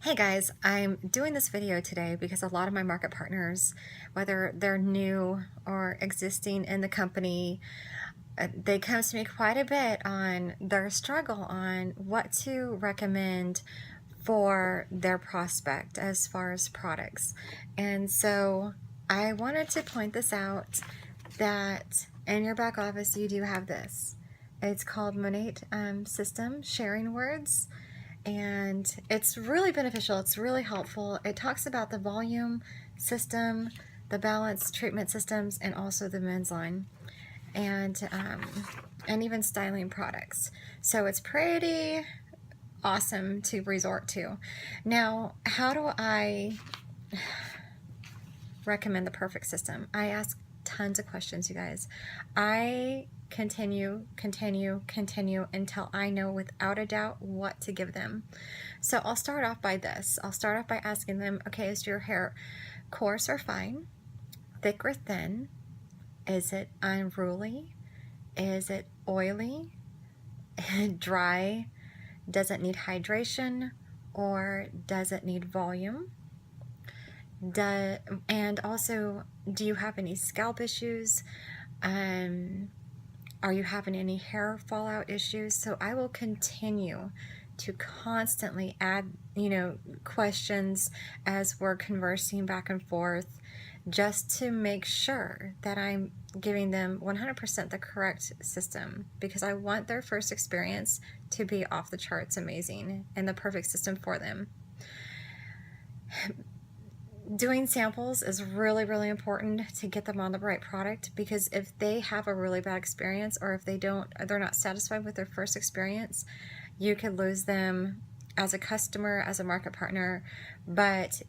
Hey guys, I'm doing this video today because a lot of my market partners, whether they're new or existing in the company, they come to me quite a bit on their struggle on what to recommend for their prospect as far as products. And so I wanted to point this out that in your back office you do have this. It's called Monat System Sharing Words, and it's really beneficial. It's really helpful. It talks about the volume system, the balance treatment systems, and also the men's line, and even styling products. So it's pretty awesome to resort to. Now, how do I recommend the perfect system? I ask tons of questions, you guys. I continue until I know without a doubt what to give them. So I'll start off by this. I'll start off by asking them, okay, is your hair coarse or fine, thick or thin? Is it unruly? Is it oily, dry? Does it need hydration, or does it need volume? And also, do you have any scalp issues? Are you having any hair fallout issues? So I will continue to constantly add, questions as we're conversing back and forth, just to make sure that I'm giving them 100% the correct system, because I want their first experience to be off the charts amazing and the perfect system for them. Doing samples is really important to get them on the right product, because if they have a really bad experience, or if they're not satisfied with their first experience, you could lose them as a customer, as a market partner. But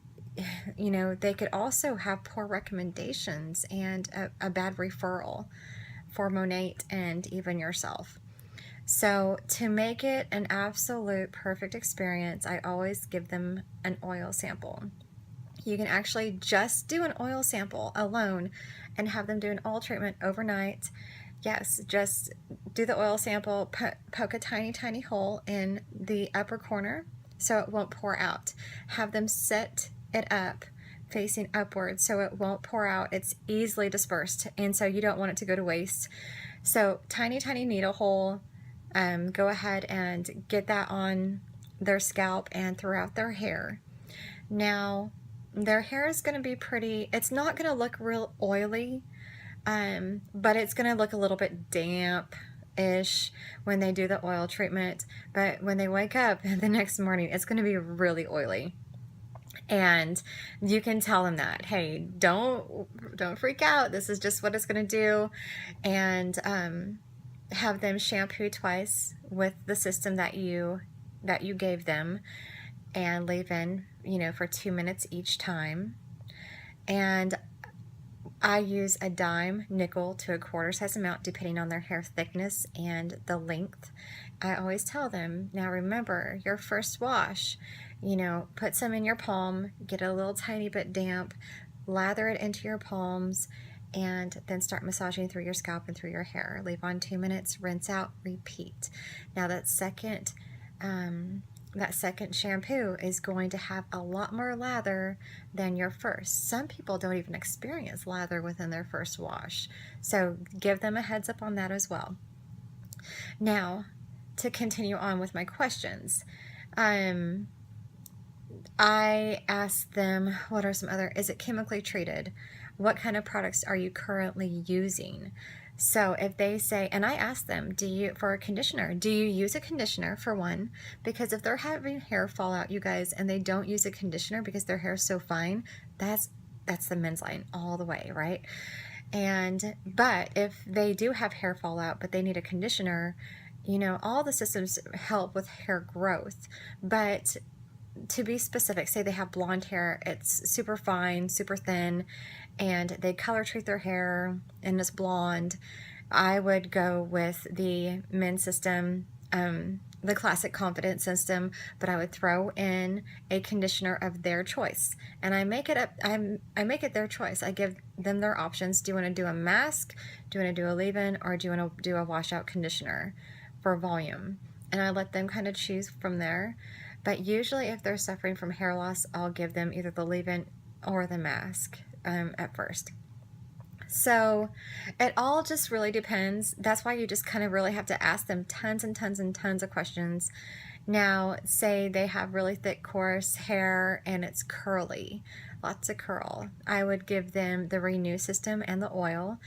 they could also have poor recommendations and a bad referral for Monat and even yourself. So to make it an absolute perfect experience, I always give them an oil sample. You can actually just do an oil sample alone and have them do an oil treatment overnight. Yes, just do the oil sample, poke a tiny hole in the upper corner so it won't pour out. Have them set it up facing upwards so it won't pour out. It's easily dispersed, and so you don't want it to go to waste. So tiny needle hole. Go ahead and get that on their scalp and throughout their hair. Now, their hair is going to be it's not going to look real oily, but it's going to look a little bit damp-ish when they do the oil treatment. But when they wake up the next morning, it's going to be really oily. And you can tell them that, hey, don't freak out. This is just what it's going to do. And have them shampoo twice with the system that you gave them, and leave in, for 2 minutes each time. And I use a dime, nickel to a quarter size amount, depending on their hair thickness and the length. I always tell them, now remember, your first wash, put some in your palm, get a little tiny bit damp, lather it into your palms, and then start massaging through your scalp and through your hair. Leave on 2 minutes, rinse out, repeat. Now that second shampoo is going to have a lot more lather than your first. Some people don't even experience lather within their first wash, so give them a heads up on that as well. Now, to continue on with my questions, I asked them, what are some other, is it chemically treated? What kind of products are you currently using? So if they say, and I ask them, for a conditioner, do you use a conditioner, for one? Because if they're having hair fallout, you guys, and they don't use a conditioner because their hair is so fine, that's the men's line all the way, right? But if they do have hair fallout, but they need a conditioner, all the systems help with hair growth. But to be specific, say they have blonde hair, it's super fine, super thin, and they color treat their hair and it's blonde, I would go with the men's system, the classic confidence system, but I would throw in a conditioner of their choice. And I make it their choice. I give them their options. Do you want to do a mask? Do you want to do a leave-in? Or do you want to do a washout conditioner for volume? And I let them kind of choose from there. But usually if they're suffering from hair loss, I'll give them either the leave-in or the mask at first. So it all just really depends. That's why you just kind of really have to ask them tons and tons and tons of questions. Now, say they have really thick, coarse hair and it's curly, lots of curl. I would give them the Renew system and the oil,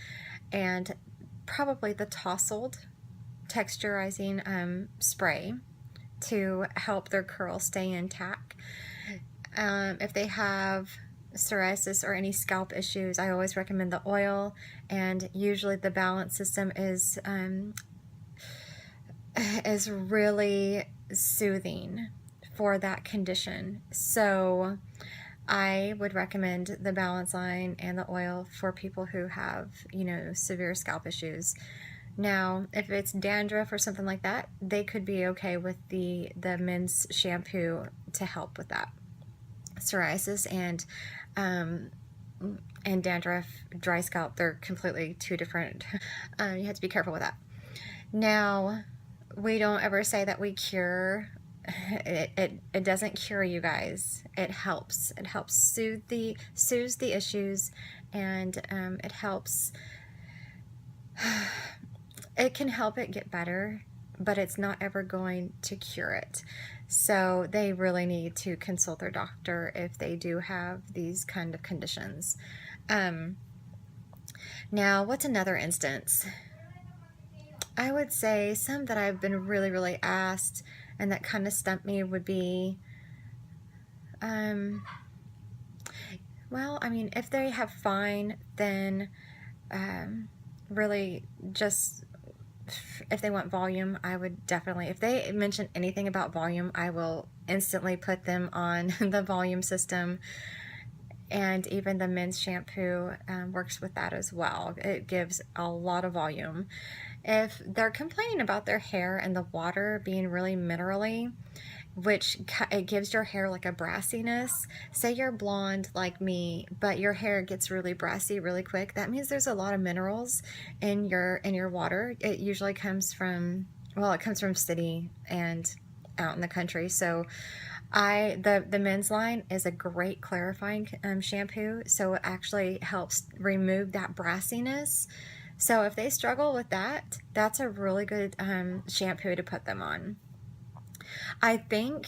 and probably the tousled texturizing spray to help their curls stay intact. If they have psoriasis or any scalp issues, I always recommend the oil, and usually the balance system is really soothing for that condition. So I would recommend the balance line and the oil for people who have, you know, severe scalp issues. Now, if it's dandruff or something like that, they could be okay with the men's shampoo to help with that. Psoriasis and dandruff, dry scalp, they're completely two different. You have to be careful with that. Now, we don't ever say that we cure. It doesn't cure, you guys. It helps. It helps soothe the issues, and it helps. It can help it get better, but it's not ever going to cure it. So they really need to consult their doctor if they do have these kind of conditions. Now, what's another instance? I would say some that I've been really, really asked and that kind of stumped me would be, well, I mean, if they have fine, then really just, if they want volume, I would definitely, if they mention anything about volume, I will instantly put them on the volume system. And even the men's shampoo works with that as well. It gives a lot of volume. If they're complaining about their hair and the water being really minerally, which it gives your hair like a brassiness. Say you're blonde like me, but your hair gets really brassy really quick. That means there's a lot of minerals in your water. It usually comes from, well, it comes from city and out in the country. So the men's line is a great clarifying shampoo. So it actually helps remove that brassiness. So if they struggle with that, that's a really good shampoo to put them on. I think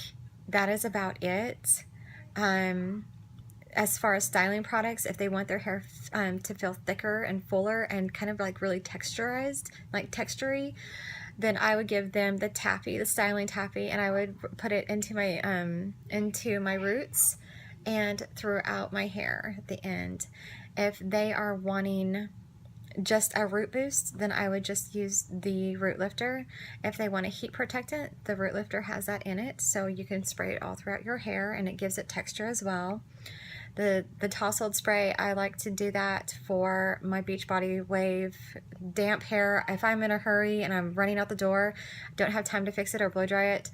that is about it. As far as styling products, if they want their hair to feel thicker and fuller and kind of like really texturized, like textury, then I would give them the taffy, the styling taffy, and I would put it into my roots and throughout my hair at the end. If they are wanting just a root boost, then I would just use the root lifter. If they want a heat protectant, the root lifter has that in it, so you can spray it all throughout your hair, and it gives it texture as well. The tousled spray, I like to do that for my Beachbody Wave damp hair. If I'm in a hurry and I'm running out the door, don't have time to fix it or blow dry it,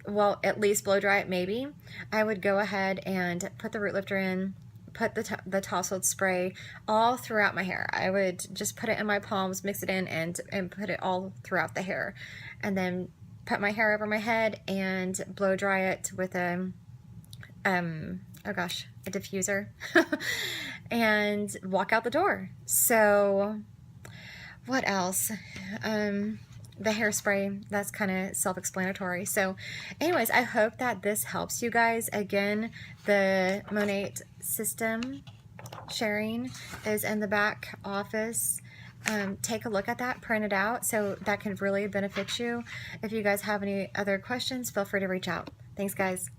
well, at least blow dry it maybe, I would go ahead and put the root lifter in, put the tousled spray all throughout my hair. I would just put it in my palms, mix it in, and put it all throughout the hair, and then put my hair over my head and blow dry it with a oh gosh, a diffuser, and walk out the door. So what else? The hairspray, that's kind of self-explanatory. So anyways, I hope that this helps you guys. Again, the Monat system sharing is in the back office. Take a look at that, print it out, so that can really benefit you. If you guys have any other questions, feel free to reach out. Thanks, guys.